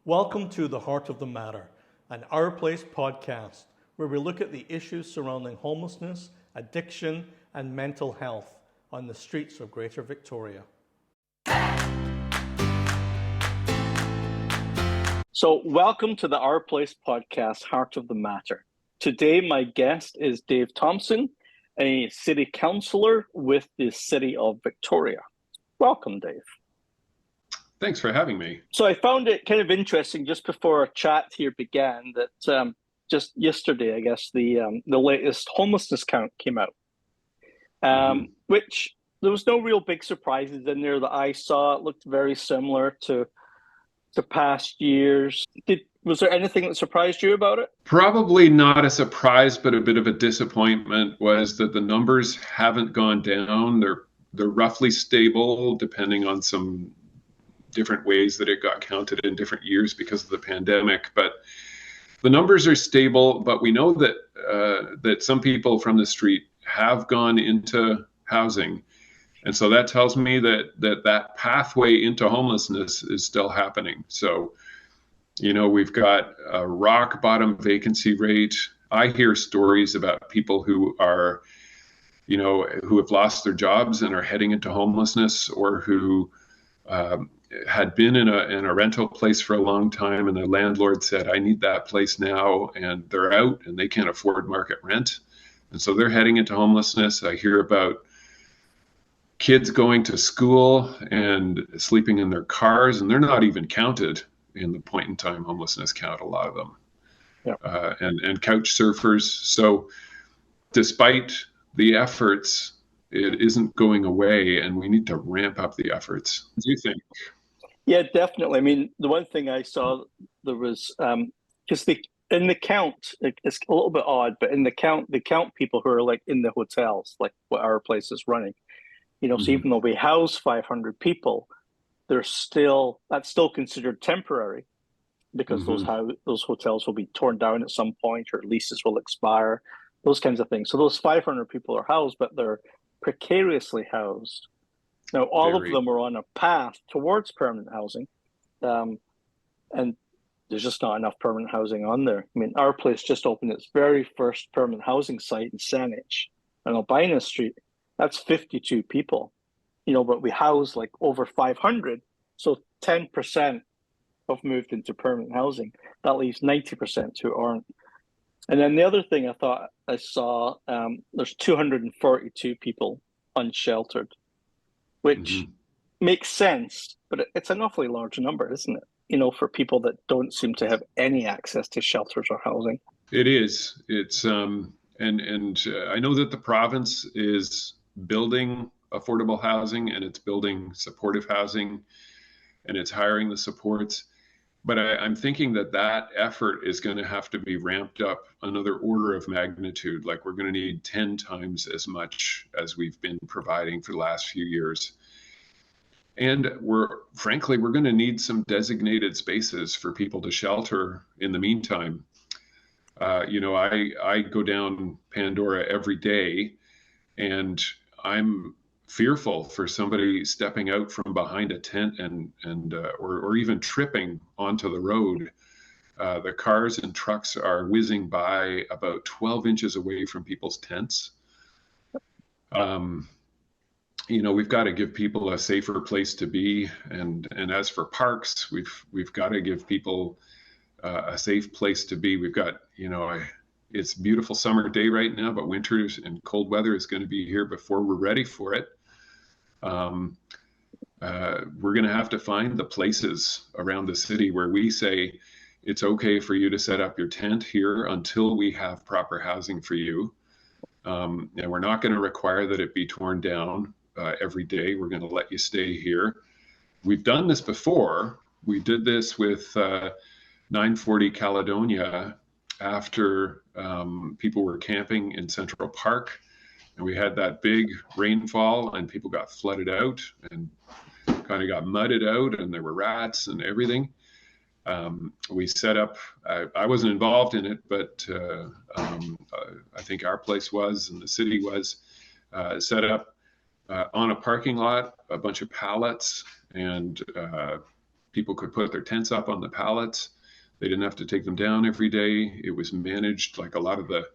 Welcome to The Heart of the Matter, an Our Place podcast, where we look at the issues surrounding homelessness, addiction, and mental health on the streets of Greater Victoria. So, welcome to the Our Place podcast, Heart of the Matter. Today, my guest is Dave Thompson, a city councillor with the City of Victoria. Welcome, Dave. Thanks for having me. So I found it kind of interesting just before our chat here began that just yesterday, I guess, the latest homelessness count came out, which there was no real big surprises in there that I saw. It looked very similar to past years. Was there anything that surprised you about it? Probably not a surprise, but a bit of a disappointment was that the numbers haven't gone down. They're roughly stable, depending on some different ways that it got counted in different years because of the pandemic. But the numbers are stable, but we know that that some people from the street have gone into housing. And so that tells me that pathway into homelessness is still happening. So, you know, we've got a rock bottom vacancy rate. I hear stories about people who are, you know, who have lost their jobs and are heading into homelessness, or who had been in a rental place for a long time, and the landlord said, I need that place now, and they're out and they can't afford market rent. And so they're heading into homelessness. I hear about kids going to school and sleeping in their cars, and they're not even counted in the point in time homelessness count, a lot of them. Yeah. And couch surfers. So despite the efforts, it isn't going away, and we need to ramp up the efforts. What do you think? Yeah, definitely. I mean, the one thing I saw, there was, because in the count, it's a little bit odd, but in the count, they count people who are like in the hotels, like what our place is running. You know, so even though we house 500 people, that's still considered temporary, because those hotels will be torn down at some point, or leases will expire, those kinds of things. So those 500 people are housed, but they're precariously housed. Now, all of them are on a path towards permanent housing, and there's just not enough permanent housing on there. I mean, our place just opened its very first permanent housing site in Saanich on Albina Street. That's 52 people, you know, but we house like over 500. So 10% have moved into permanent housing. That leaves 90% who aren't. And then the other thing I thought I saw, there's 242 people unsheltered, which makes sense, but it's an awfully large number, isn't it? You know, for people that don't seem to have any access to shelters or housing. It is. It's and I know that the province is building affordable housing, and it's building supportive housing, and it's hiring the supports. But I'm thinking that effort is going to have to be ramped up another order of magnitude. Like, we're going to need 10 times as much as we've been providing for the last few years. And we're going to need some designated spaces for people to shelter in the meantime. You know, I go down Pandora every day, and I'm fearful for somebody stepping out from behind a tent or even tripping onto the road. The cars and trucks are whizzing by about 12 inches away from people's tents. You know, we've got to give people a safer place to be, and as for parks, we've got to give people a safe place to be. We've got, you know, it's a beautiful summer day right now, but winter and cold weather is going to be here before we're ready for it. We're going to have to find the places around the city where we say it's okay for you to set up your tent here until we have proper housing for you. And we're not going to require that it be torn down every day. We're going to let you stay here. We've done this before. We did this with 940 Caledonia after people were camping in Central Park, and we had that big rainfall, and people got flooded out and kind of got mudded out, and there were rats and everything. We set up, I wasn't involved in it, but I think our place was, and the city was, set up on a parking lot, a bunch of pallets, and People could put their tents up on the pallets. They didn't have to take them down every day. It was managed, like a lot of the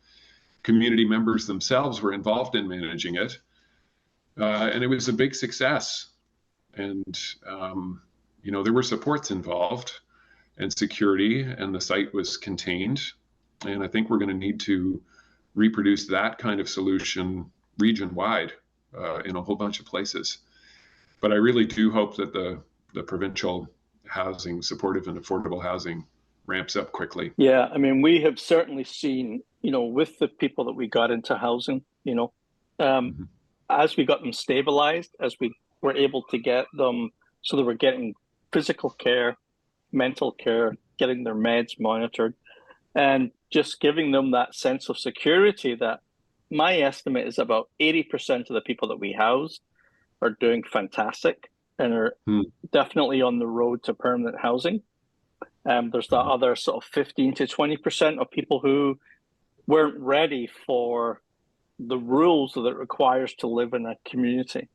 community members themselves were involved in managing it. And it was a big success. And, there were supports involved and security, and the site was contained. And I think we're going to need to reproduce that kind of solution region-wide in a whole bunch of places. But I really do hope that the provincial housing, supportive and affordable housing, ramps up quickly. Yeah, I mean, we have certainly seen, with the people that we got into housing, as we got them stabilized, as we were able to get them so they were getting physical care, mental care, getting their meds monitored, and just giving them that sense of security that my estimate is about 80% of the people that we housed are doing fantastic and are definitely on the road to permanent housing. There's that other sort of 15 to 20% of people who weren't ready for the rules that it requires to live in a community,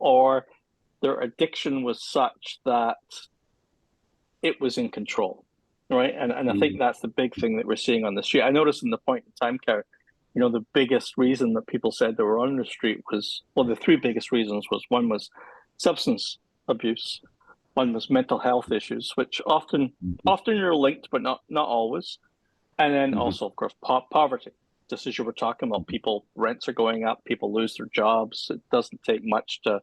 or their addiction was such that it was in control, right? And I think that's the big thing that we're seeing on the street. I noticed in the point in time, Coun, the biggest reason that people said they were on the street was, well, the three biggest reasons was, one was substance abuse, one was mental health issues, which often are linked, but not always. And then also, of course, poverty. Just as you were talking about, rents are going up, people lose their jobs. It doesn't take much to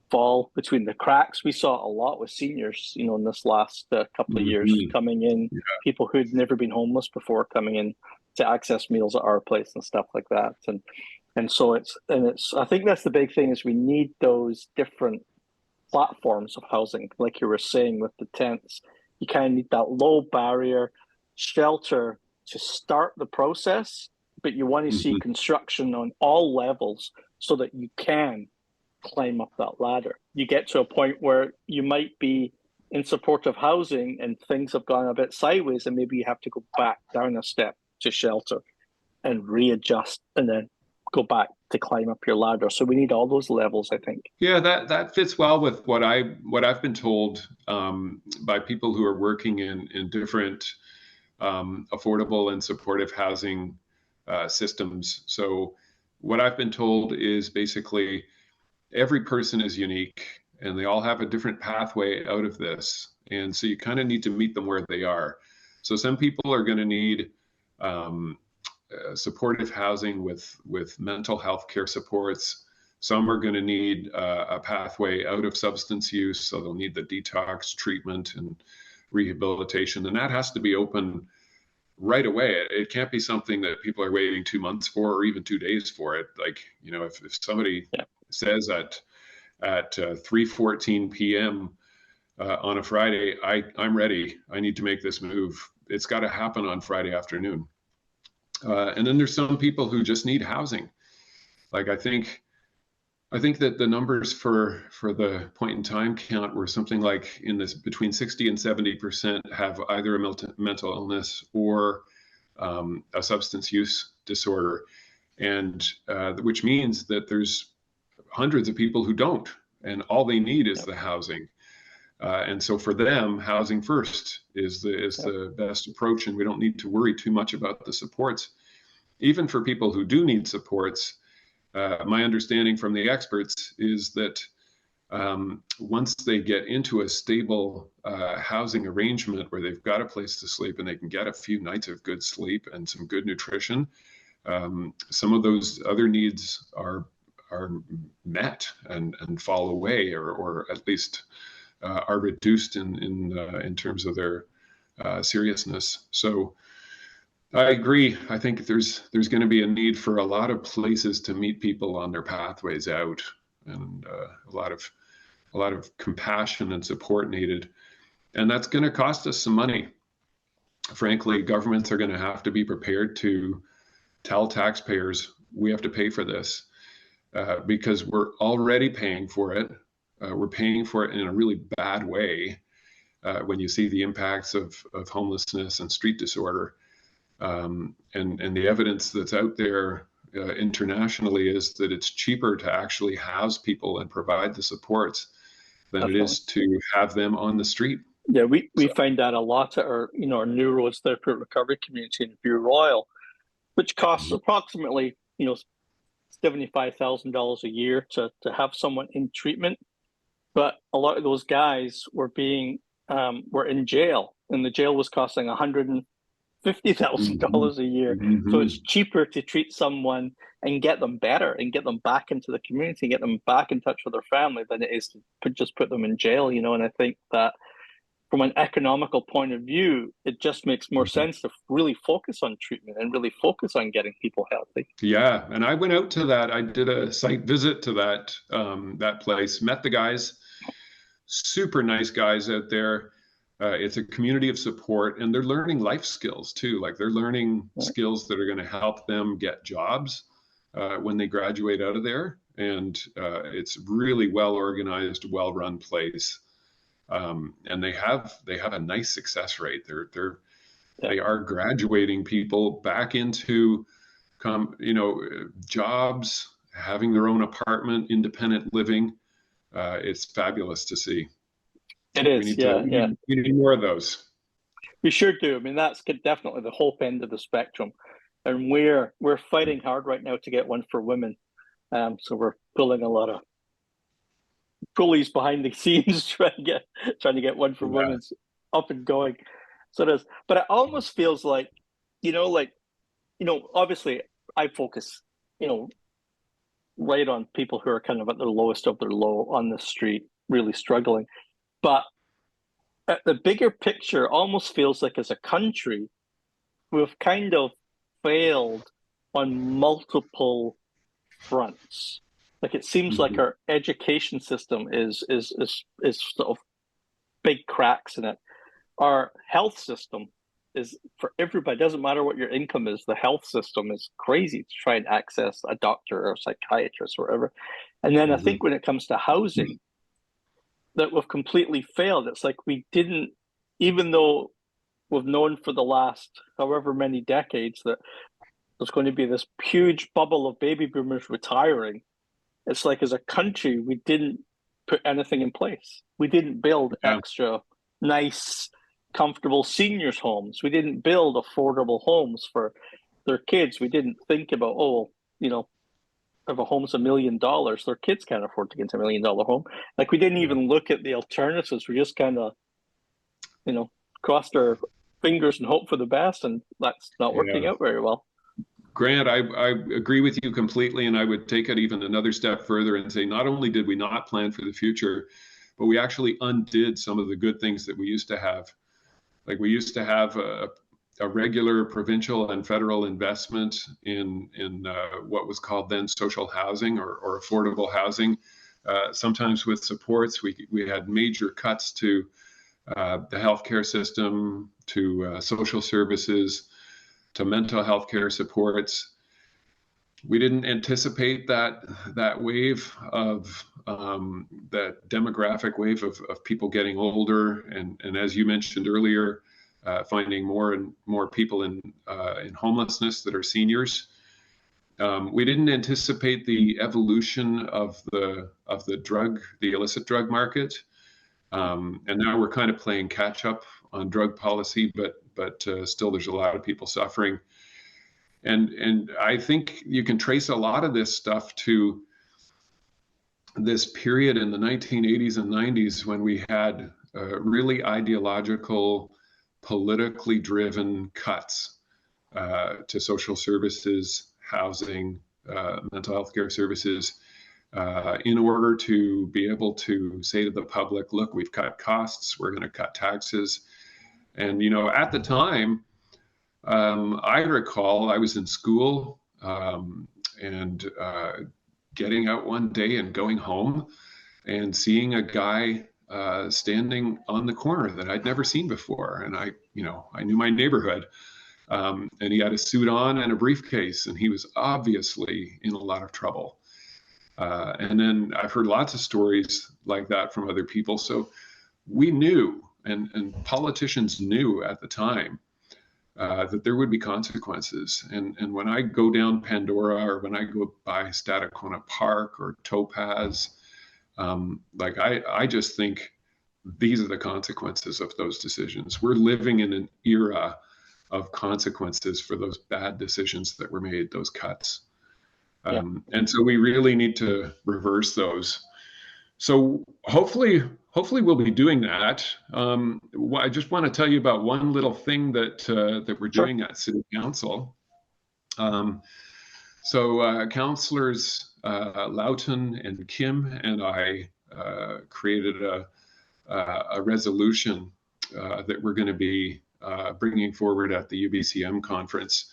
fall between the cracks. We saw a lot with seniors, in this last couple of years coming in, people who'd never been homeless before coming in to access meals at our place and stuff like that. And so it's I think that's the big thing, is we need those different platforms of housing, like you were saying with the tents. You kind of need that low barrier shelter to start the process, but you want to see construction on all levels so that you can climb up that ladder. You get to a point where you might be in supportive housing and things have gone a bit sideways, and maybe you have to go back down a step to shelter and readjust and then go back to climb up your ladder. So we need all those levels, I think. Yeah, that fits well with what I've been told by people who are working in different affordable and supportive housing systems. So what I've been told is basically every person is unique and they all have a different pathway out of this. And so you kind of need to meet them where they are. So some people are going to need supportive housing with mental health care supports. Some are going to need a pathway out of substance use, so they'll need the detox treatment and rehabilitation, and that has to be open right away. It can't be something that people are waiting 2 months for, or even 2 days for it. Like, if somebody says at 3:14 p.m. On a Friday, I'm ready, I need to make this move, it's got to happen on Friday afternoon. And then there's some people who just need housing. Like, I think that the numbers for the point in time count were something like in this between 60 and 70% have either a mental illness or a substance use disorder, and which means that there's hundreds of people who don't, and all they need is the housing. And so for them, housing first is the best approach, and we don't need to worry too much about the supports. Even for people who do need supports, my understanding from the experts is that once they get into a stable housing arrangement where they've got a place to sleep and they can get a few nights of good sleep and some good nutrition, some of those other needs are met and fall away, or at least are reduced in terms of their seriousness. So I agree. I think there's going to be a need for a lot of places to meet people on their pathways out, and a lot of compassion and support needed, and that's going to cost us some money. Frankly, governments are going to have to be prepared to tell taxpayers, we have to pay for this, because we're already paying for it. We're paying for it in a really bad way when you see the impacts of homelessness and street disorder. And the evidence that's out there internationally is that it's cheaper to actually house people and provide the supports than it is to have them on the street. Yeah, we So, find that a lot at our our new roads therapy recovery community in View Royal, which costs approximately $75,000 a year to have someone in treatment. But a lot of those guys were in jail, and the jail was costing mhm, $150,000 a year. So it's mhm. cheaper to treat someone and get them better and get them back into the community, get them back in touch with their family than it is to just put them in jail. And I think that from an economical point of view, it just makes more sense to really focus on treatment and really focus on getting people healthy. Yeah, and I went out to that. I did a site visit to that place. Met the guys, super nice guys out there. It's a community of support, and they're learning life skills too. Like they're learning skills that are going to help them get jobs when they graduate out of there. And it's really well organized, well run place. And they have a nice success rate. They are graduating people back into jobs, having their own apartment, independent living. It's fabulous to see. It We is, need to yeah, yeah. we need more of those. We sure do. I mean, that's definitely the hope end of the spectrum, and we're fighting hard right now to get one for women. So we're pulling a lot of pulleys behind the scenes trying to get one for Yeah. women's up and going. So it is, but it almost feels like, obviously I focus, you know, right on people who are kind of at the lowest of their low on the street, really struggling. But the bigger picture almost feels like as a country, we've kind of failed on multiple fronts. Like it seems like Mhm. our education system is sort of big cracks in it. Our health system is for everybody. It doesn't matter what your income is. The health system is crazy to try and access a doctor or a psychiatrist or whatever. And then I Mhm. think when it comes to housing, that we've completely failed. It's like we didn't, even though we've known for the last however many decades that there's going to be this huge bubble of baby boomers retiring. It's like as a country, we didn't put anything in place. We didn't build Yeah. extra nice, comfortable seniors' homes. We didn't build affordable homes for their kids. We didn't think about, if a home's $1 million, their kids can't afford to get a $1 million home. Like we didn't Yeah. even look at the alternatives. We just kind of, crossed our fingers and hope for the best, and that's not working Yeah. out very well. Grant, I agree with you completely, and I would take it even another step further and say not only did we not plan for the future, but we actually undid some of the good things that we used to have. Like we used to have a regular provincial and federal investment in what was called then social housing or affordable housing. Sometimes with supports, we had major cuts to the healthcare system, to social services, to mental health care supports. We didn't anticipate that wave of that demographic wave of people getting older, and as you mentioned earlier, finding more and more people in homelessness that are seniors. We didn't anticipate the evolution of the illicit drug market, and now we're kind of playing catch up on drug policy, but still there's a lot of people suffering. And I think you can trace a lot of this stuff to this period in the 1980s and 90s when we had really ideological, politically driven cuts to social services, housing, mental health care services, in order to be able to say to the public, look, we've cut costs, we're going to cut taxes. And, at the time, I recall I was in school and getting out one day and going home and seeing a guy standing on the corner that I'd never seen before. And I knew my neighborhood. And he had a suit on and a briefcase, and he was obviously in a lot of trouble. And then I've heard lots of stories like that from other people. So we knew, and politicians knew at the time, that there would be consequences. And when I go down Pandora or when I go by Stadacona Park or Topaz, I just think these are the consequences of those decisions. We're living in an era of consequences for those bad decisions that were made, those cuts. Yeah. And so we really need to reverse those. So hopefully we'll be doing that. I just want to tell you about one little thing that we're Sure. doing at City Council. So councillors Loughton and Kim and I created a resolution that we're going to be bringing forward at the UBCM conference,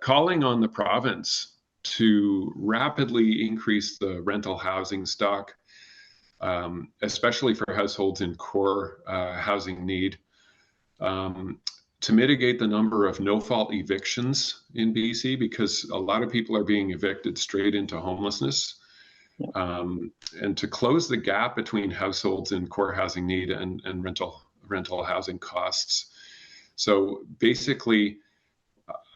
calling on the province to rapidly increase the rental housing stock, especially for households in core housing need, to mitigate the number of no-fault evictions in BC, because a lot of people are being evicted straight into homelessness, and to close the gap between households in core housing need and rental housing costs. So basically,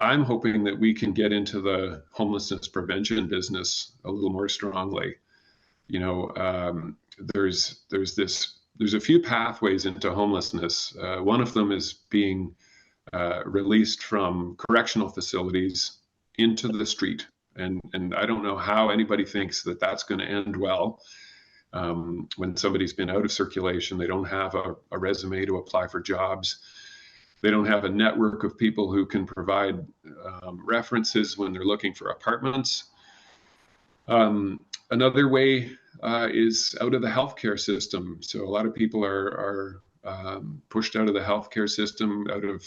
I'm hoping that we can get into the homelessness prevention business a little more strongly. You know, there's a few pathways into homelessness. One of them is being released from correctional facilities into the street, and I don't know how anybody thinks that that's going to end well. When somebody's been out of circulation, they don't have a resume to apply for jobs. They don't have a network of people who can provide references when they're looking for apartments. Another way is out of the healthcare system. So a lot of people are pushed out of the healthcare system, out of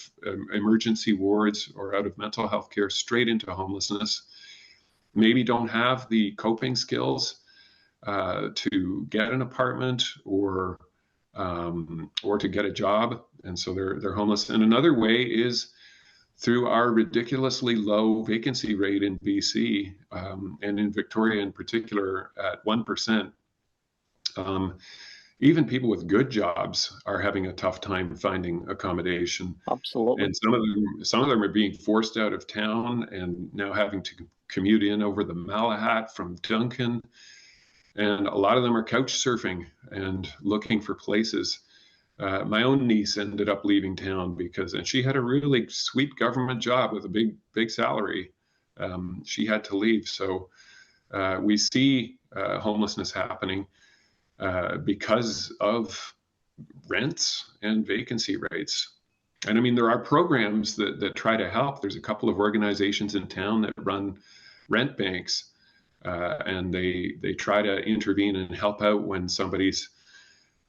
emergency wards or out of mental health care, straight into homelessness. Maybe don't have the coping skills to get an apartment or to get a job, and so they're homeless. And another way is through our ridiculously low vacancy rate in BC, and in Victoria in particular at 1%. Even people with good jobs are having a tough time finding accommodation. Absolutely. And some of them are being forced out of town and now having to commute in over the Malahat from Duncan. And a lot of them are couch surfing and looking for places. My own niece ended up leaving town and she had a really sweet government job with a big salary. She had to leave. So we see homelessness happening because of rents and vacancy rates. And I mean, there are programs that try to help. There's a couple of organizations in town that run rent banks, and they try to intervene and help out when somebody's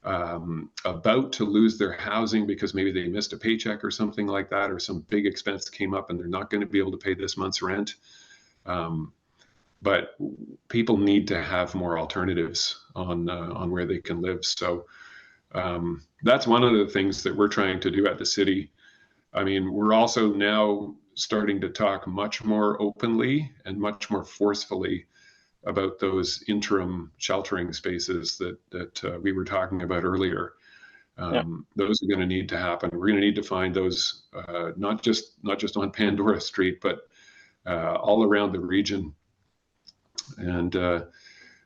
about to lose their housing because maybe they missed a paycheck or something like that, or some big expense came up and they're not going to be able to pay this month's rent. But people need to have more alternatives on where they can live. So that's one of the things that we're trying to do at the city. I mean, we're also now starting to talk much more openly and much more forcefully about those interim sheltering spaces that we were talking about earlier. Those are going to need to happen. We're going to need to find those not just on Pandora Street, but all around the region, and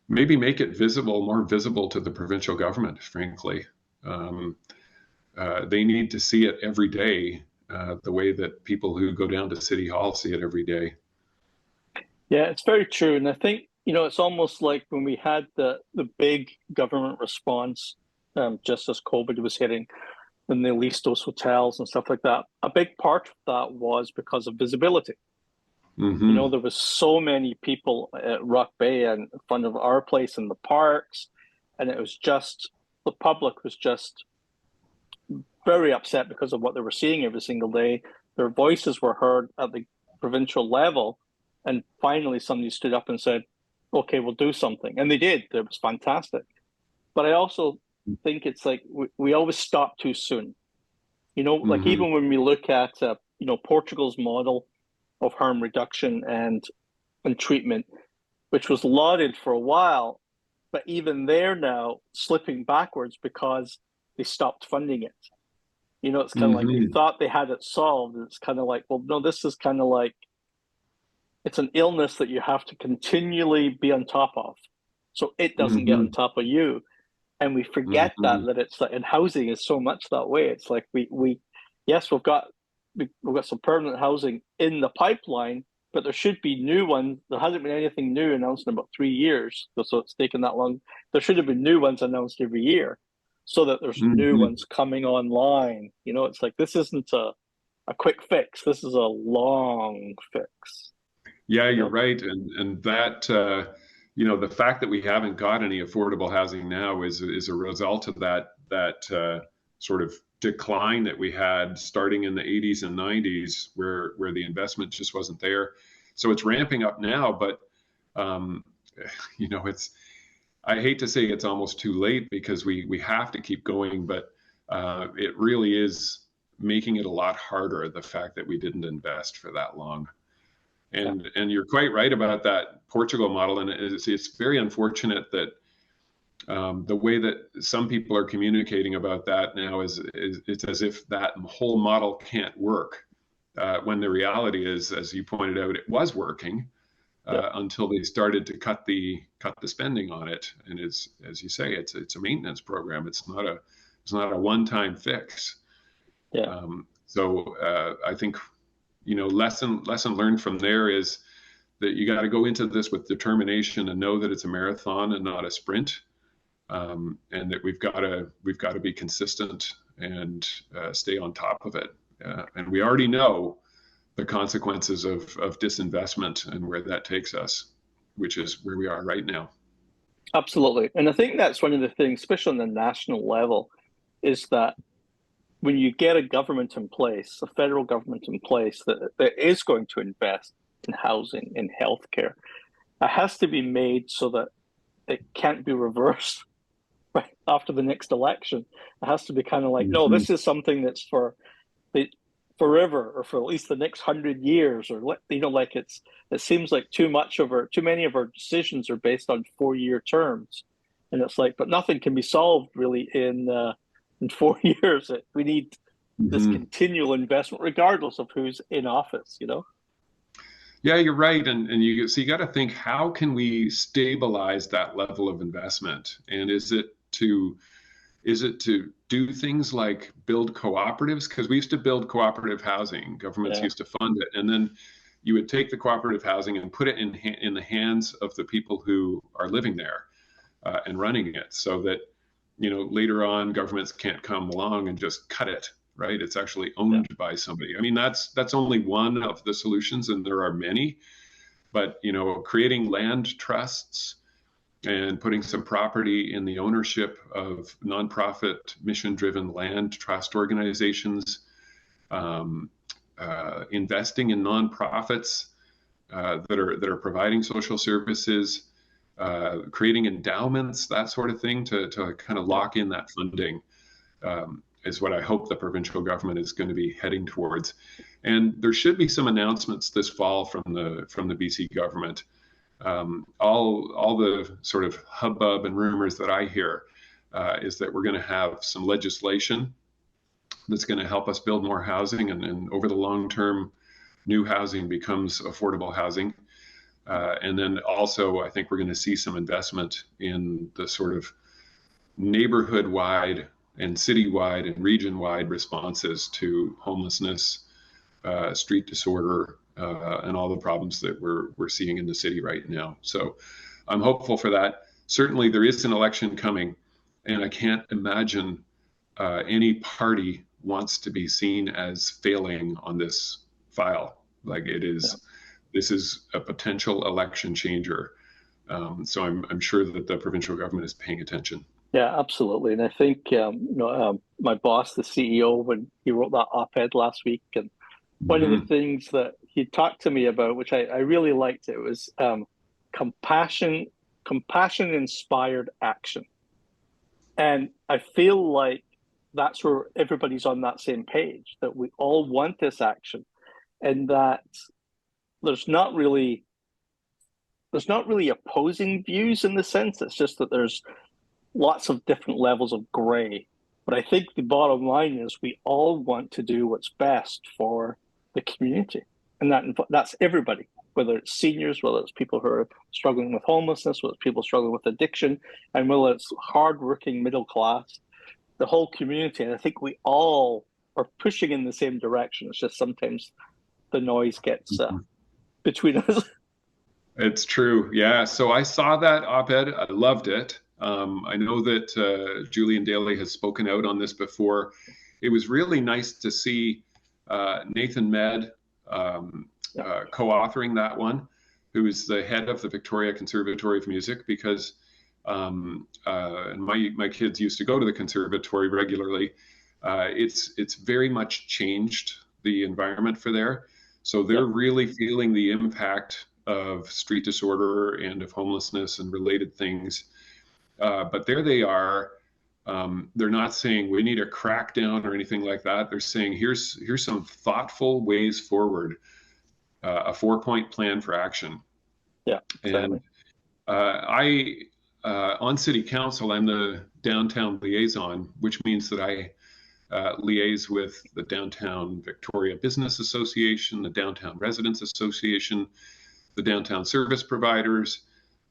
maybe make it more visible to the provincial government. Frankly, they need to see it every day, the way that people who go down to City Hall see it every day. Yeah, it's very true, and I think, you know, it's almost like when we had the big government response just as COVID was hitting, and they leased those hotels and stuff like that. A big part of that was because of visibility. Mm-hmm. You know, there was so many people at Rock Bay and in front of our place in the parks, and it was just, the public was just very upset because of what they were seeing every single day. Their voices were heard at the provincial level, and finally somebody stood up and said, okay, we'll do something. And they did. It was fantastic. But I also think it's like we always stop too soon. You know, like even when we look at, you know, Portugal's model of harm reduction and treatment, which was lauded for a while, but even they're now slipping backwards because they stopped funding it. You know, it's kind of like they thought they had it solved. It's kind of like, well, no, this is kind of like, it's an illness that you have to continually be on top of, so it doesn't get on top of you. and we forget Mhm. that it's like, and housing is so much that way. It's like yes, we've got some permanent housing in the pipeline, but there should be new ones. There hasn't been anything new announced in about 3 years, so it's taken that long. There should have been new ones announced every year, so that there's new Mhm. ones coming online. It's like this isn't a quick fix. This is a long fix. Yeah, You you're know, right, and that the fact that we haven't got any affordable housing now is a result of that sort of decline that we had starting in the 80s and 90s, where the investment just wasn't there. So it's ramping up now, but um, it's I hate to say it's almost too late because we have to keep going, but it really is making it a lot harder, the fact that we didn't invest for that long. yeah, And you're quite right about that Portugal model, and it's very unfortunate that the way that some people are communicating about that now is it's as if that whole model can't work, when the reality is, as you pointed out, it was working yeah, until they started to cut the spending on it. And as you say, it's a maintenance program. It's not a one-time fix. yeah. So I think lesson learned from there is that you got to go into this with determination and know that it's a marathon and not a sprint, and that we've got to be consistent and stay on top of it. And we already know the consequences of disinvestment and where that takes us, which is where we are right now. Absolutely. And I think that's one of the things, especially on the national level, is that when you get a government in place, a federal government in place that is going to invest in housing, in healthcare, it has to be made so that it can't be reversed right after the next election. It has to be kind of like, no, Mm-hmm. this is something that's for the forever, or for at least the next 100 years, or like it seems like too many of our decisions are based on 4-year terms, and it's like, but nothing can be solved really in 4 years. We need this Mm-hmm. continual investment, regardless of who's in office. Yeah, you're right, and you got to think, how can we stabilize that level of investment? And is it to do things like build cooperatives? Because we used to build cooperative housing. Governments Yeah, used to fund it, and then you would take the cooperative housing and put it in the hands of the people who are living there, and running it, so that later on governments can't come along and just cut it. Right? It's actually yeah, owned by somebody. I mean, that's only one of the solutions, and there are many. But creating land trusts and putting some property in the ownership of nonprofit mission-driven land trust organizations, um, investing in nonprofits that are providing social services, creating endowments, that sort of thing, to kind of yeah, lock in that funding, is what I hope the provincial government is going to be heading towards. And there should be some announcements this fall from the BC government. All the sort of hubbub and rumors that I hear is that we're going to have some legislation that's going to help us build more housing, and over the long term, new housing becomes affordable housing. And then also, I think we're going to see some investment in the sort of neighborhood-wide and city-wide and region-wide responses to homelessness, street disorder, and all the problems that we're seeing in the city right now. So I'm hopeful for that. Certainly, there is an election coming, and I can't imagine any party wants to be seen as failing on this file. Like it yeah. is, this is a potential election changer. So I'm sure that the provincial government is paying attention. Yeah, absolutely. And I think my boss, the CEO, when he wrote that op-ed last week, and one of the Mm-hmm. things that he talked to me about, which I really liked, it was compassion, compassion inspired action. And I feel like that's where everybody's on that same page, that we all want this action, and that there's not really there's not really opposing views in the sense. It's just that there's lots of different levels of gray. But I think the bottom line is we all want to do what's best for the community, and that's everybody. whether it's seniors, whether it's people who are struggling with homelessness, whether it's people struggling with addiction, and whether it's hardworking middle class, the whole community. And I think we all are pushing in the same direction. It's just sometimes the noise gets between us. It's true. Yeah. So I saw that op-ed. I loved it. I know that Julian Daly has spoken out on this before. It was really nice to see Nathan Med co-authoring that one, who is the head of the Victoria Conservatory of Music, because my kids used to go to the conservatory regularly. It's very much changed the environment for there. So they're really feeling the impact of street disorder and of homelessness and related things. But there they are. They're not saying we need a crackdown or anything like that. They're saying here's some thoughtful ways forward, a 4-point plan for action. Yeah, exactly. And on City Council, I'm the downtown liaison, which means that I liaise with the Downtown Victoria Business Association, the Downtown Residents Association, the downtown service providers,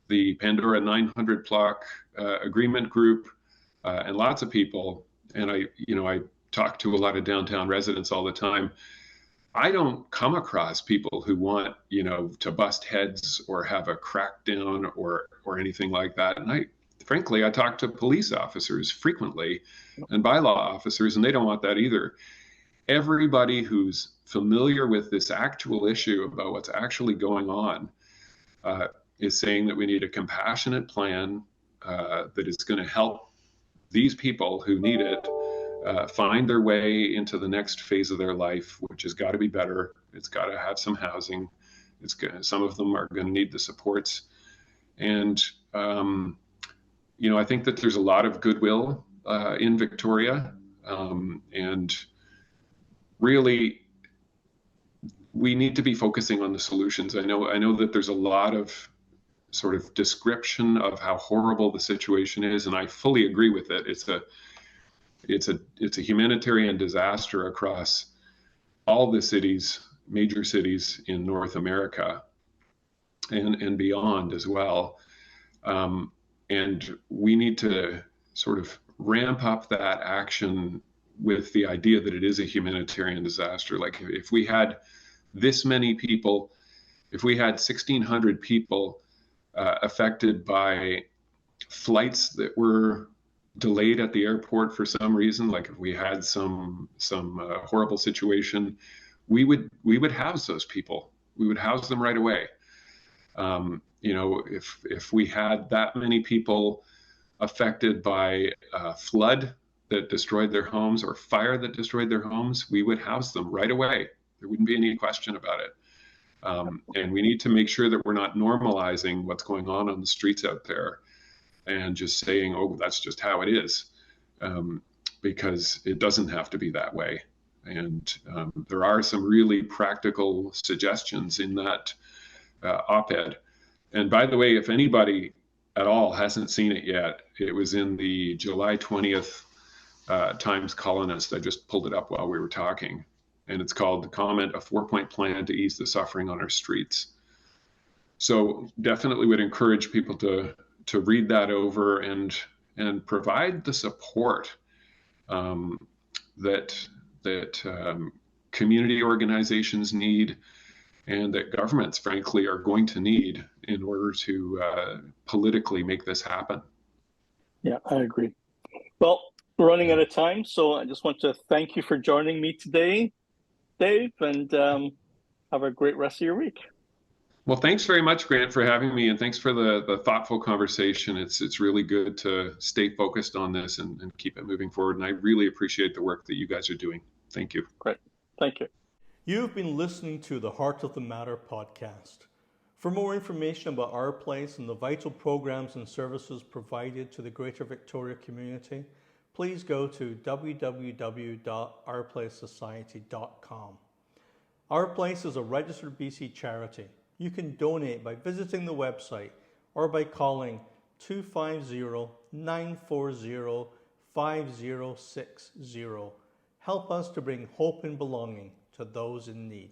the Pandora 900 block agreement group, and lots of people. And I talk to a lot of downtown residents all the time. I don't come across people who want, to bust heads or have a crackdown or anything like that. And frankly, I talk to police officers frequently and bylaw officers, and they don't want that either. Everybody who's familiar with this actual issue about what's actually going on is saying that we need a compassionate plan that is going to help these people who need it find their way into the next phase of their life, which has got to be better. It's got to have some housing. Some of them are going to need the supports. And, I think that there's a lot of goodwill in Victoria. And really, we need to be focusing on the solutions. I know that there's a lot of sort of description of how horrible the situation is, and I fully agree with it. It's a humanitarian disaster across all the major cities in North America and beyond as well. And we need to sort of ramp up that action with the idea that it is a humanitarian disaster. Like if we had this many people, if we had 1,600 people affected by flights that were delayed at the airport for some reason, like if we had some horrible situation, we would house those people. We would house them right away. If we had that many people affected by a flood that destroyed their homes or fire that destroyed their homes, we would house them right away. There wouldn't be any question about it. And we need to make sure that we're not normalizing what's going on the streets out there and just saying, oh, that's just how it is, because it doesn't have to be that way. And there are some really practical suggestions in that op-ed. And by the way, if anybody at all hasn't seen it yet, it was in the July 20th Times Colonist. I just pulled it up while we were talking. And it's called The Comment, a 4-point plan to ease the suffering on our streets. So definitely would encourage people to read that over and provide the support that community organizations need and that governments, frankly, are going to need in order to politically make this happen. Yeah, I agree. Well, we're running out of time, so I just want to thank you for joining me today, Dave, and have a great rest of your week. Well, thanks very much, Grant, for having me, and thanks for the thoughtful conversation. It's really good to stay focused on this and keep it moving forward, and I really appreciate the work that you guys are doing. Thank you. Great. Thank you. You've been listening to the Heart of the Matter podcast. For more information about Our Place and the vital programs and services provided to the Greater Victoria community, please go to www.ourplacesociety.com. Our Place is a registered BC charity. You can donate by visiting the website or by calling 250-940-5060. Help us to bring hope and belonging to those in need.